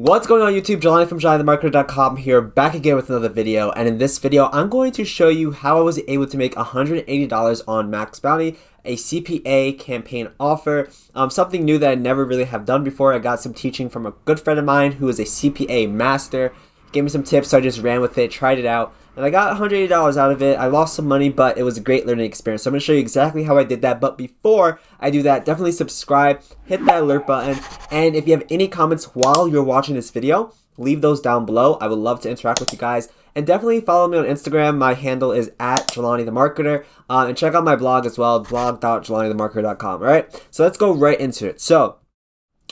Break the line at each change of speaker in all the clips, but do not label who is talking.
What's going on YouTube? Jelani from JelaniTheMarketer.com here, back again with another video. And in this video, I'm going to show you how I was able to make $180 on MaxBounty, a CPA campaign offer. Something new that I never really have done before. I got some teaching from a good friend of mine who is a CPA master. He gave me some tips, so I just ran with it, tried it out, and I got $180 out of it. I lost some money, but it was a great learning experience. So I'm going to show you exactly how I did that. But before I do that, definitely subscribe, hit that alert button, and if you have any comments while you're watching this video, leave those down below. I would love to interact with you guys. And definitely follow me on Instagram. My handle is @JelaniTheMarketer. And check out my blog as well, blog.JelaniTheMarketer.com. All right, so let's go right into it. So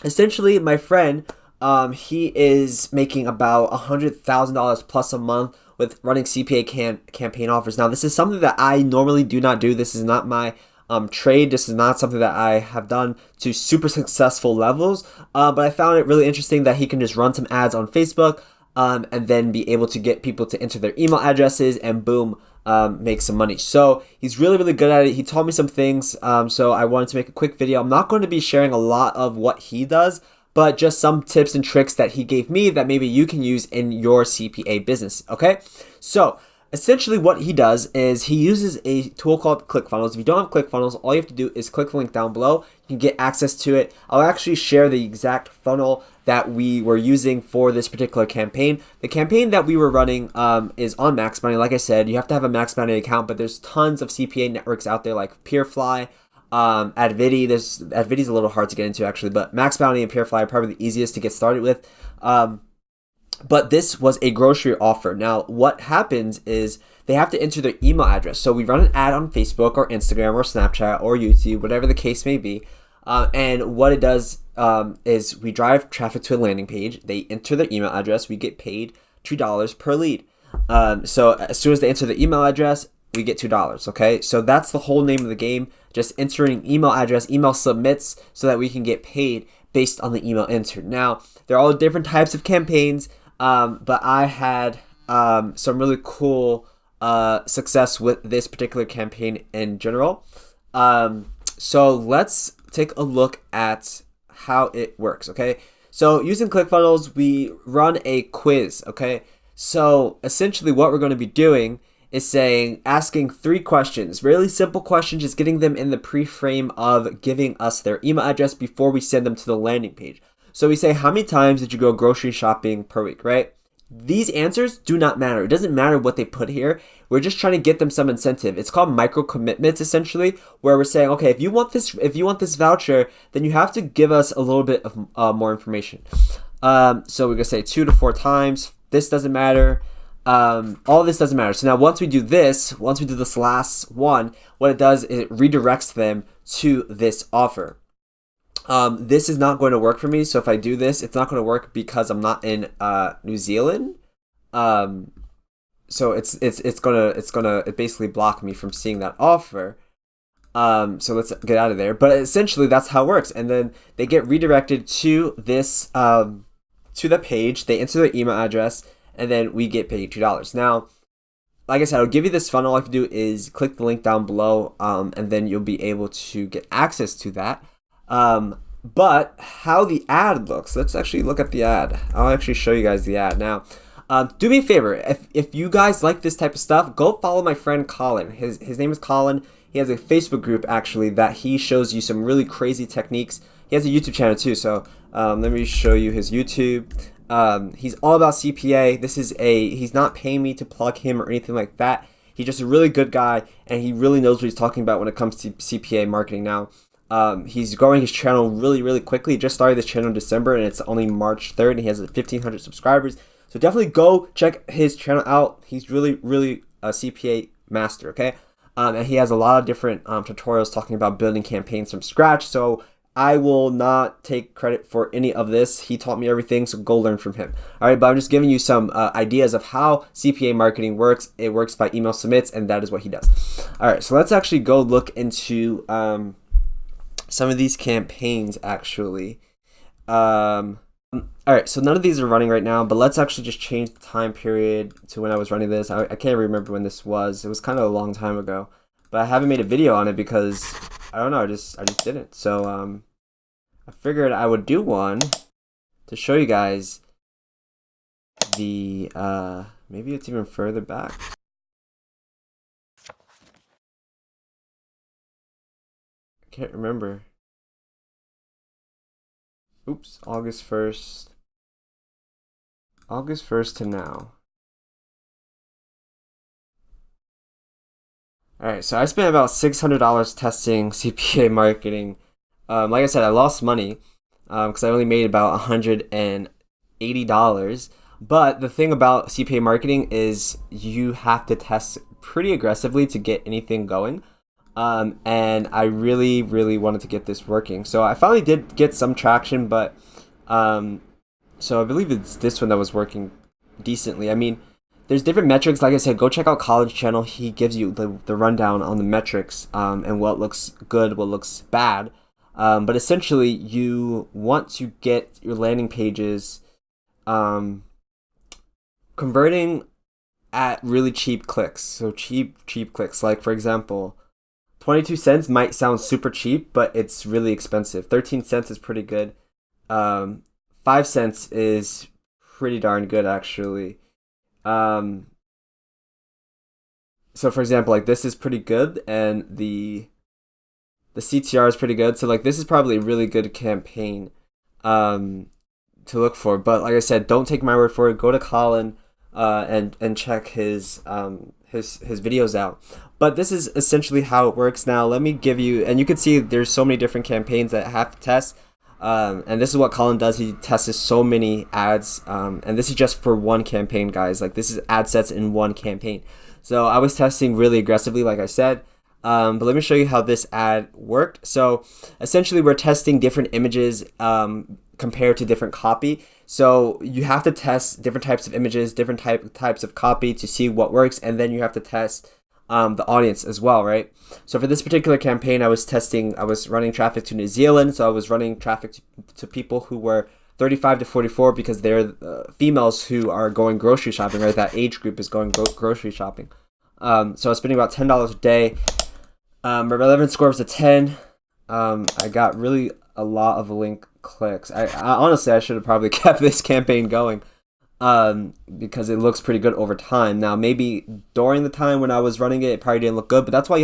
essentially, my friend, he is making about $100,000 plus a month with running CPA campaign offers. Now, this is something that I normally do not do. This is not my trade. This is not something that I have done to super successful levels, but I found it really interesting that he can just run some ads on Facebook and then be able to get people to enter their email addresses and boom, make some money. So he's really, really good at it. He taught me some things, so I wanted to make a quick video. I'm not going to be sharing a lot of what he does, but just some tips and tricks that he gave me that maybe you can use in your CPA business, okay? So essentially what he does is he uses a tool called ClickFunnels. If you don't have ClickFunnels, all you have to do is click the link down below. You can get access to it. I'll actually share the exact funnel that we were using for this particular campaign. The campaign that we were running is on MaxBounty. Like I said, you have to have a MaxBounty account, but there's tons of CPA networks out there like PeerFly, Advidi. Advidi's a little hard to get into actually, but MaxBounty and PeerFly are probably the easiest to get started with. But this was a grocery offer. Now, what happens is they have to enter their email address. So we run an ad on Facebook or Instagram or Snapchat or YouTube, whatever the case may be. And what it does is we drive traffic to a landing page. They enter their email address. We get paid $2 per lead. So as soon as they enter the email address, we get $2, okay? So that's the whole name of the game, just entering email address, email submits, so that we can get paid based on the email entered. Now, there are all different types of campaigns, but I had some really cool success with this particular campaign in general. So let's take a look at how it works, okay? So using ClickFunnels, we run a quiz, okay? So essentially what we're going to be doing is asking 3 questions, really simple questions, just getting them in the pre-frame of giving us their email address before we send them to the landing page. So we say, how many times did you go grocery shopping per week, right? These answers do not matter. It doesn't matter what they put here. We're just trying to get them some incentive. It's called micro commitments, essentially, where we're saying, okay, if you want this voucher, then you have to give us a little bit of more information. So we're gonna say 2 to 4 times. This doesn't matter. All this doesn't matter. So now once we do this last one, what it does is it redirects them to this offer. This is not going to work for me. So if I do this, it's not going to work because I'm not in New Zealand. So it's gonna basically block me from seeing that offer. So let's get out of there. But essentially that's how it works. And then they get redirected to this to the page. They enter their email address, and then we get paid $2. Now, like I said, I'll give you this funnel. All you have to do is click the link down below, and then you'll be able to get access to that. But how the ad looks, let's actually look at the ad. I'll actually show you guys the ad. Now, do me a favor. If you guys like this type of stuff, go follow my friend Colin. His name is Colin. He has a Facebook group, actually, that he shows you some really crazy techniques. He has a YouTube channel, too. So let me show you his YouTube. He's all about CPA. He's not paying me to plug him or anything like that. He's just a really good guy, and he really knows what he's talking about when it comes to CPA marketing. Now, he's growing his channel really, really quickly. He just started this channel in December, and it's only March 3rd, and he has 1,500 subscribers. So definitely go check his channel out. He's really, really a CPA master, okay? And he has a lot of different tutorials talking about building campaigns from scratch. So I will not take credit for any of this. He taught me everything, so go learn from him. All right, but I'm just giving you some ideas of how CPA marketing works. It works by email submits, and that is what he does. All right, so let's actually go look into some of these campaigns, actually. All right, so none of these are running right now, but let's actually just change the time period to when I was running this. I can't remember when this was. It was kind of a long time ago, but I haven't made a video on it because I don't know. I just didn't. So I figured I would do one to show you guys the maybe it's even further back. I can't remember. Oops, August 1st to now. Alright, so I spent about $600 testing CPA marketing. Like I said, I lost money because I only made about $180. But the thing about CPA marketing is you have to test pretty aggressively to get anything going. And I really, really wanted to get this working. So I finally did get some traction, but so I believe it's this one that was working decently. I mean, there's different metrics. Like I said, go check out Colin's channel. He gives you the rundown on the metrics and what looks good, what looks bad. But essentially, you want to get your landing pages converting at really cheap clicks. So cheap clicks. Like for example, 22 cents might sound super cheap, but it's really expensive. 13 cents is pretty good. 5 cents is pretty darn good actually. So for example, like this is pretty good, and the CTR is pretty good. So like this is probably a really good campaign to look for. But like I said, don't take my word for it. Go to Colin and check his videos out. But this is essentially how it works. Now let me give you, and you can see there's so many different campaigns that I have to test. And this is what Colin does. He tests so many ads, and this is just for one campaign, guys. Like this is ad sets in one campaign. So I was testing really aggressively, like I said. But let me show you how this ad worked. So essentially, we're testing different images compared to different copy. So you have to test different types of images, different types of copy to see what works, and then you have to test the audience as well, right? So for this particular campaign, I was running traffic to New Zealand. So I was running traffic to people who were 35 to 44 because they're females who are going grocery shopping, right? That age group is going grocery shopping. So I was spending about $10 a day. My relevance score was a 10. I got really a lot of link clicks. I honestly, I should have probably kept this campaign going. Because it looks pretty good over time. Now, maybe during the time when I was running it, it probably didn't look good, but that's why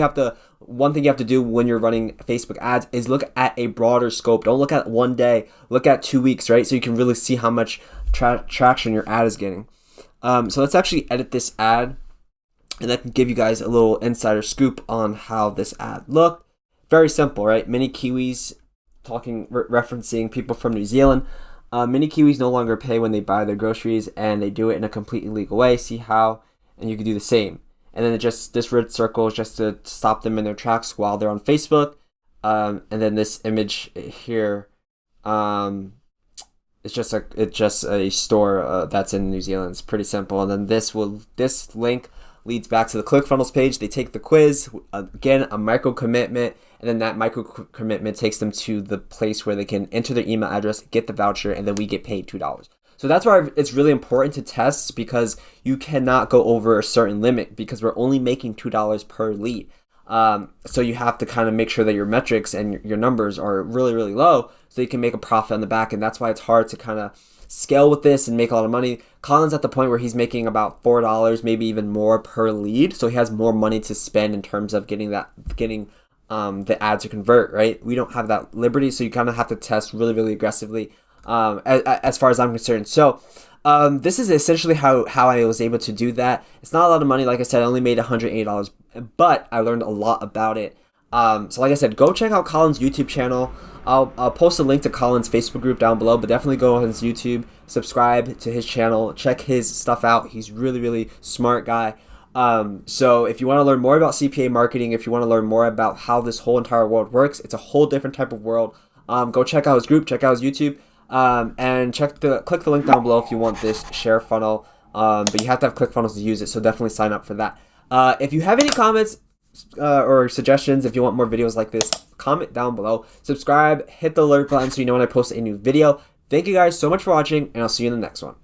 one thing you have to do when you're running Facebook ads is look at a broader scope. Don't look at one day, look at 2 weeks, right? So you can really see how much traction your ad is getting. So let's actually edit this ad, and that can give you guys a little insider scoop on how this ad looked. Very simple, right? Mini Kiwis referencing people from New Zealand. Mini Kiwis no longer pay when they buy their groceries, and they do it in a completely legal way. See how? And you can do the same. And then this red circle is just to stop them in their tracks while they're on Facebook. And then this image here, it's just a store that's in New Zealand. It's pretty simple. And then this link leads back to the ClickFunnels page. They take the quiz, again, a micro commitment, and then that micro commitment takes them to the place where they can enter their email address, get the voucher, and then we get paid $2. So that's why it's really important to test, because you cannot go over a certain limit because we're only making $2 per lead. So you have to kind of make sure that your metrics and your numbers are really, really low so you can make a profit on the back. And that's why it's hard to kind of scale with this and make a lot of money. Colin's at the point where he's making about $4, maybe even more per lead. So he has more money to spend in terms of getting the ad to convert, right? We don't have that liberty. So you kind of have to test really, really aggressively as far as I'm concerned. So this is essentially how I was able to do that. It's not a lot of money. Like I said, I only made $180, but I learned a lot about it. So like I said, go check out Colin's YouTube channel. I'll post a link to Colin's Facebook group down below, but definitely go on his YouTube, subscribe to his channel, check his stuff out. He's really, really smart guy. So if you want to learn more about CPA marketing, if you want to learn more about how this whole entire world works, it's a whole different type of world. Go check out his group, check out his YouTube, and click the link down below if you want this share funnel. But you have to have ClickFunnels to use it, so definitely sign up for that. If you have any comments or suggestions, if you want more videos like this, comment down below, subscribe, hit the alert button so you know when I post a new video. Thank you guys so much for watching, and I'll see you in the next one.